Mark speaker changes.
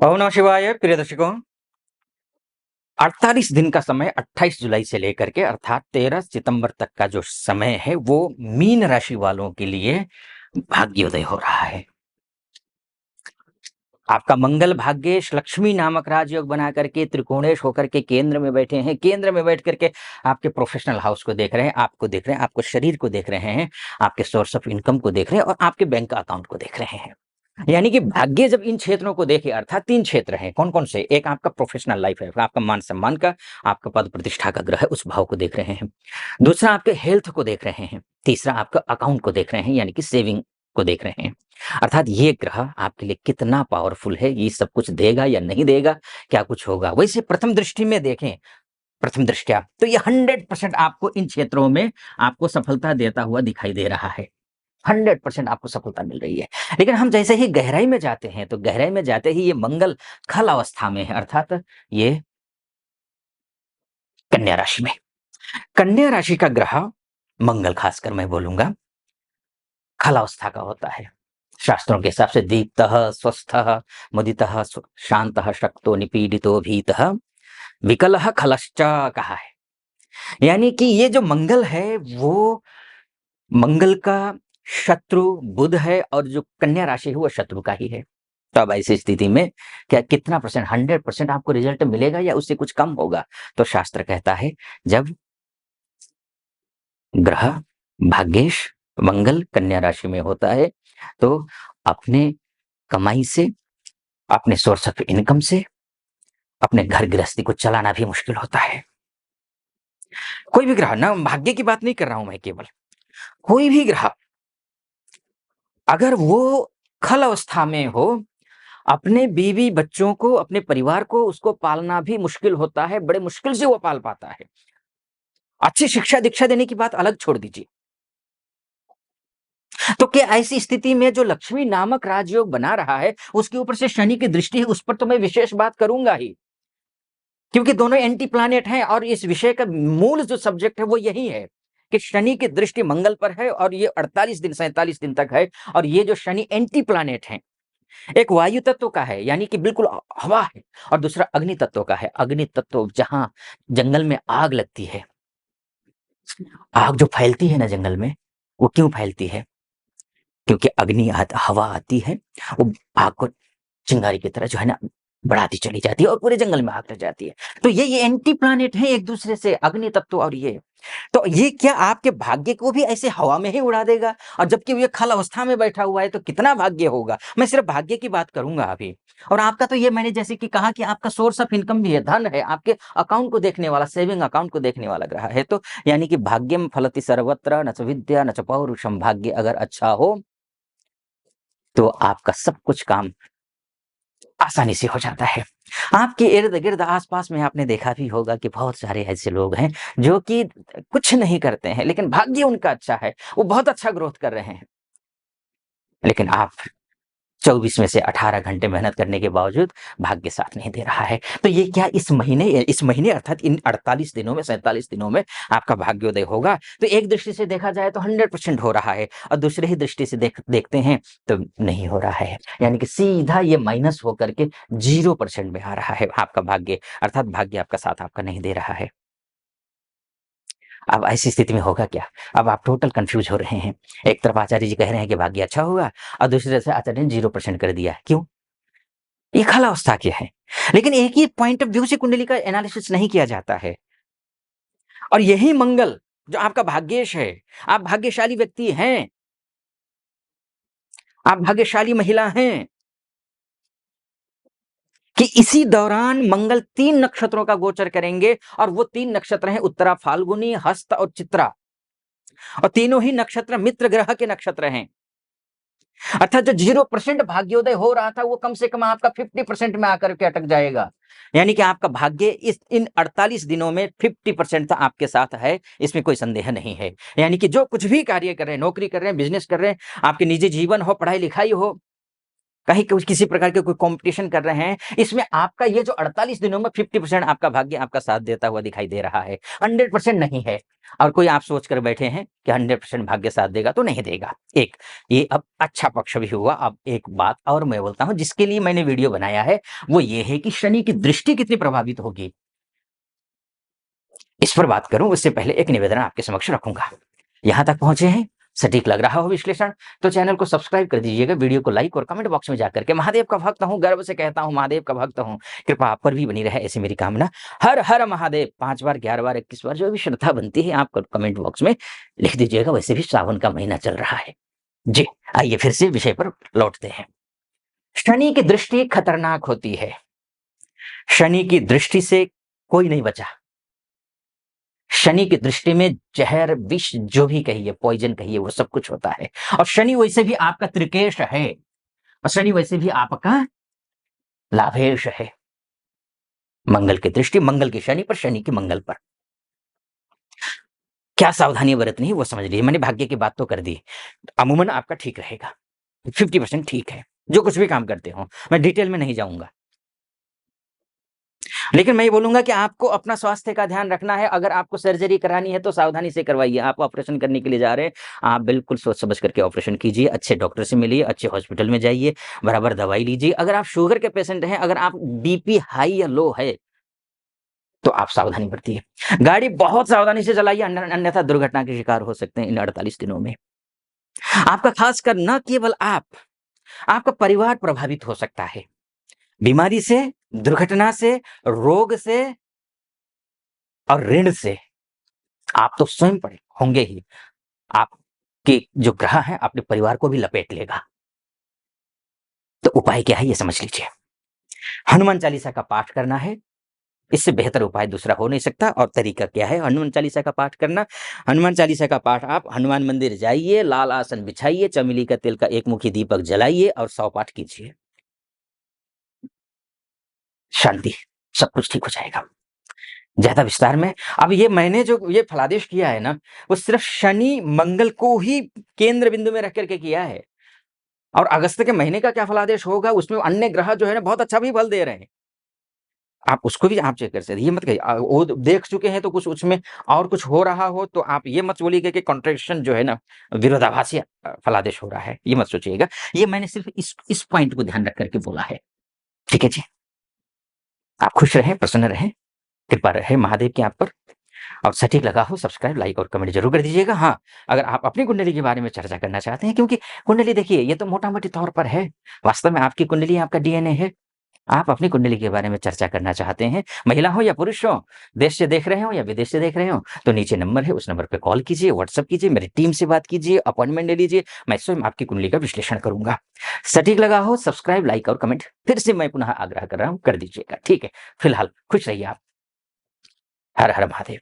Speaker 1: ओम नमः शिवाय प्रिय दर्शकों। 48 दिन का समय 28 जुलाई से लेकर के अर्थात 13 सितंबर तक का जो समय है वो मीन राशि वालों के लिए भाग्योदय हो रहा है। आपका मंगल भाग्येश लक्ष्मी नामक राजयोग बना करके त्रिकोणेश होकर के केंद्र में बैठे हैं। केंद्र में बैठ करके आपके प्रोफेशनल हाउस को देख रहे हैं, आपको देख रहे हैं, आपको शरीर को देख रहे हैं, आपके सोर्स ऑफ इनकम को देख रहे हैं और आपके बैंक अकाउंट को देख रहे हैं। यानी कि भाग्य जब इन क्षेत्रों को देखे, अर्थात 3 क्षेत्र हैं। कौन-कौन से? एक आपका प्रोफेशनल लाइफ है, आपका मान-सम्मान का, आपका पद प्रतिष्ठा का ग्रह है, उस भाव को देख रहे हैं। दूसरा आपके हेल्थ को देख रहे हैं। तीसरा आपका अकाउंट को देख रहे हैं, यानी कि सेविंग को देख रहे हैं। अर्थात ये ग्रह आपके लिए कितना पावरफुल है, ये सब कुछ देगा या नहीं देगा, क्या कुछ होगा? वैसे प्रथम दृष्टि में देखें, प्रथम दृष्टया तो ये 100% आपको इन क्षेत्रों में आपको सफलता देता हुआ दिखाई दे रहा है। 100% आपको सफलता मिल रही है। लेकिन हम जैसे ही गहराई में जाते हैं, तो गहराई में जाते ही ये मंगल खल अवस्था में है, अर्थात ये कन्या राशि में। कन्या राशि का ग्रह मंगल, खासकर मैं बोलूँगा, खल अवस्था का होता है। शास्त्रों के हिसाब से दीप्तः, स्वस्थः, मुदितः, शांतः, शक्तो, निपीडितो, भीतः, विकलः खलश्च कहा है। यानी कि ये जो मंगल है, वो मंगल का शत्रु बुध है और जो कन्या राशि है वो शत्रु का ही है। तो अब ऐसी स्थिति में क्या कितना परसेंट, 100% आपको रिजल्ट मिलेगा या उससे कुछ कम होगा? तो शास्त्र कहता है, जब ग्रह भाग्येश मंगल कन्या राशि में होता है तो अपने कमाई से, अपने सोर्स ऑफ इनकम से, अपने घर गृहस्थी को चलाना भी मुश्किल होता है। कोई भी ग्रह, ना भाग्य की बात नहीं कर रहा हूं मैं, केवल कोई भी ग्रह अगर वो खल अवस्था में हो, अपने बीवी बच्चों को, अपने परिवार को, उसको पालना भी मुश्किल होता है, बड़े मुश्किल से वो पाल पाता है। अच्छी शिक्षा दीक्षा देने की बात अलग छोड़ दीजिए। तो क्या ऐसी स्थिति में जो लक्ष्मी नामक राजयोग बना रहा है, उसके ऊपर से शनि की दृष्टि है, उस पर तो मैं विशेष बात करूंगा ही, क्योंकि दोनों एंटी प्लैनेट हैं और इस विषय का मूल जो सब्जेक्ट है वो यही है कि शनि की दृष्टि मंगल पर है और ये 48 दिन 47 दिन तक है। और ये जो शनि एंटी प्लैनेट है, एक वायु तत्व का है, यानी कि बिल्कुल हवा है, और दूसरा अग्नि तत्व का है। अग्नि तत्व, जहां जंगल में आग लगती है, आग जो फैलती है ना जंगल में, वो क्यों फैलती है? क्योंकि हवा आती है, वो आग को चिंगारी की तरह जो है ना बढ़ाती चली जाती है और पूरे जंगल में आग लग जाती है। तो ये एंटी प्लैनेट है एक दूसरे से, अग्नि तत्व और ये। तो ये क्या आपके भाग्य को भी ऐसे हवा में ही उड़ा देगा? और जबकि ये खल अवस्था में बैठा हुआ है, तो कितना भाग्य होगा? मैं सिर्फ भाग्य की बात करूंगा अभी। और आपका तो ये मैंने जैसे कि कहा कि आपका सोर्स ऑफ इनकम भी है, धन है, आपके अकाउंट को देखने वाला, सेविंग अकाउंट को देखने वाला ग्रह है। तो यानी कि भाग्यम फलति सर्वत्र न च विद्या न च पौरुषम। भाग्य अगर अच्छा हो तो आपका सब कुछ काम आसानी से हो जाता है। आपके इर्द-गिर्द आस-पास में आपने देखा भी होगा कि बहुत सारे ऐसे लोग हैं जो कि कुछ नहीं करते हैं, लेकिन भाग्य उनका अच्छा है, वो बहुत अच्छा ग्रोथ कर रहे हैं। लेकिन आप 24 में से 18 घंटे मेहनत करने के बावजूद भाग्य साथ नहीं दे रहा है। तो ये क्या इस महीने अर्थात इन 48 दिनों में, 47 दिनों में आपका भाग्योदय होगा? तो एक दृष्टि से देखा जाए तो 100% हो रहा है, और दूसरे ही दृष्टि से देखते हैं तो नहीं हो रहा है। यानी कि सीधा ये माइनस होकर के 0% में आ रहा है आपका भाग्य, अर्थात भाग्य आपका साथ आपका नहीं दे रहा है। अब ऐसी स्थिति में होगा क्या? अब आप टोटल कन्फ्यूज़ हो रहे हैं। एक तरफ आचार्य जी कह रहे हैं कि भाग्य अच्छा होगा, और दूसरी तरफ से आचार्य ने 0% कर दिया। क्यों? ये खल अवस्था के हैं। लेकिन एक ही पॉइंट ऑफ व्यू से कुंडली का एनालिसिस नहीं किया जाता है। और यही मंगल जो आपका भाग्येश है, आप भाग्यशाली व्यक्ति हैं, आप भाग्यशाली महिला हैं कि इसी दौरान मंगल 3 नक्षत्रों का गोचर करेंगे, और वो 3 नक्षत्र हैं उत्तरा, फाल्गुनी, हस्त और चित्रा, और तीनों ही नक्षत्र मित्र ग्रह के नक्षत्र हैं। अर्थात जो 0% भाग्योदय हो रहा था, वो कम से कम आपका 50% में आकर के अटक जाएगा। यानी कि आपका भाग्य इन 48 दिनों में 50% तो आपके साथ है, इसमें कोई संदेह नहीं है। यानी कि जो कुछ भी कार्य कर रहे हैं, नौकरी कर रहे हैं, बिज़नेस कर रहे हैं, आपके निजी जीवन हो, पढ़ाई-लिखाई हो, कहीं किसी प्रकार के कोई कंपटीशन कर रहे हैं, इसमें आपका ये जो 48 दिनों में 50% आपका भाग्य आपका साथ देता हुआ दिखाई दे रहा है, 100% नहीं है। और कोई आप सोच कर बैठे हैं कि 100% भाग्य साथ देगा, तो नहीं देगा। एक ये अब अच्छा पक्ष भी हुआ। अब एक बात और मैं बोलता हूं जिसके लिए मैंने वीडियो बनाया है, वो ये है कि शनि की दृष्टि कितनी प्रभावित होगी, इस पर बात करूं उससे पहले एक निवेदन आपके समक्ष रखूंगा। यहां तक पहुंचे हैं, सटीक लग रहा हो विश्लेषण, तो चैनल को सब्सक्राइब कर दीजिएगा, वीडियो को लाइक और कमेंट बॉक्स में जाकर के महादेव का भक्त हूं, गर्व से कहता हूं महादेव का भक्त हूं, कृपा आप पर भी बनी रहे, ऐसी मेरी कामना। हर हर महादेव 5 बार 11 बार 21 बार जो भी श्रद्धा बनती है आप कमेंट बॉक्स में लिख दीजिएगा। वैसे भी सावन का महीना चल रहा है जी। आइए फिर से विषय पर लौटते हैं। शनि की दृष्टि खतरनाक होती है। शनि की दृष्टि से कोई नहीं बचा। शनि की दृष्टि में जहर, विष जो भी कहिए, पॉइजन कहिए, वो सब कुछ होता है। और शनि वैसे भी आपका त्रिकेश है, और शनि वैसे भी आपका लाभेश है। मंगल की दृष्टि, मंगल की शनि पर, शनि की मंगल पर। क्या सावधानी बरतनी है वो समझ लीजिए। मैंने भाग्य की बात तो कर दी, अमूमन आपका ठीक रहेगा, 50% ठीक है, जो कुछ भी काम करते हो। मैं डिटेल में नहीं जाऊंगा, लेकिन मैं ये बोलूंगा कि आपको अपना स्वास्थ्य का ध्यान रखना है। अगर आपको सर्जरी करानी है तो सावधानी से करवाइए। आप ऑपरेशन करने के लिए जा रहे हैं, आप बिल्कुल सोच समझ करके ऑपरेशन कीजिए, अच्छे डॉक्टर से मिलिए, अच्छे हॉस्पिटल में जाइए, बराबर दवाई लीजिए। अगर आप शुगर के पेशेंट हैं, अगर आप बीपी हाई या लो है, तो आप सावधानी बरतिए। गाड़ी बहुत सावधानी से चलाइए, अन्यथा दुर्घटना के शिकार हो सकते हैं इन 48 दिनों में। आपका खासकर न केवल आपका परिवार प्रभावित हो सकता है, बीमारी से, दुर्घटना से, रोग से और ऋण से। आप तो स्वयं पड़े होंगे ही, आपके जो ग्रह है अपने परिवार को भी लपेट लेगा। तो उपाय क्या है ये समझ लीजिए। हनुमान चालीसा का पाठ करना है, इससे बेहतर उपाय दूसरा हो नहीं सकता। और तरीका क्या है हनुमान चालीसा का पाठ करना? हनुमान चालीसा का पाठ आप हनुमान मंदिर जाइए, लाल आसन बिछाइए, चमेली का तेल का एक मुखी दीपक जलाइए और 100 पाठ कीजिए। शांति, सब कुछ ठीक हो जाएगा। ज्यादा विस्तार में अब ये मैंने जो ये फलादेश किया है ना, वो सिर्फ शनि मंगल को ही केंद्र बिंदु में रख करके किया है। और अगस्त के महीने का क्या फलादेश होगा, उसमें अन्य ग्रह जो है ना बहुत अच्छा भी फल दे रहे हैं। आप उसको भी आप चेक कर सकते हैं। ये मत कहिए वो देख चुके हैं तो कुछ उसमें और कुछ हो रहा हो तो आप ये मत बोलिएगा कि कॉन्ट्रडिक्शन जो है ना, विरोधाभासी फलादेश हो रहा है, ये मत सोचिएगा। ये मैंने सिर्फ इस पॉइंट को ध्यान रख करके बोला है। ठीक है जी, आप खुश रहें, प्रसन्न रहें, कृपा रहे महादेव की आप पर। और सटीक लगा हो सब्सक्राइब, लाइक और कमेंट जरूर कर दीजिएगा। हाँ, अगर आप अपनी कुंडली के बारे में चर्चा करना चाहते हैं, क्योंकि कुंडली देखिए ये तो मोटा-मोटी तौर पर है, वास्तव में आपकी कुंडली आपका डीएनए है। आप अपनी कुंडली के बारे में चर्चा करना चाहते हैं, महिला हो या पुरुष हो, देश से देख रहे हो या विदेश से देख रहे हो, तो नीचे नंबर है, उस नंबर पे कॉल कीजिए, व्हाट्सएप कीजिए, मेरी टीम से बात कीजिए, अपॉइंटमेंट ले लीजिए, मैं स्वयं आपकी कुंडली का विश्लेषण करूंगा। सटीक लगा हो सब्सक्राइब, लाइक और कमेंट फिर से मैं पुनः आग्रह कर रहा हूं, कर दीजिएगा। ठीक है, फिलहाल खुश रहिए आप। हर हर महादेव।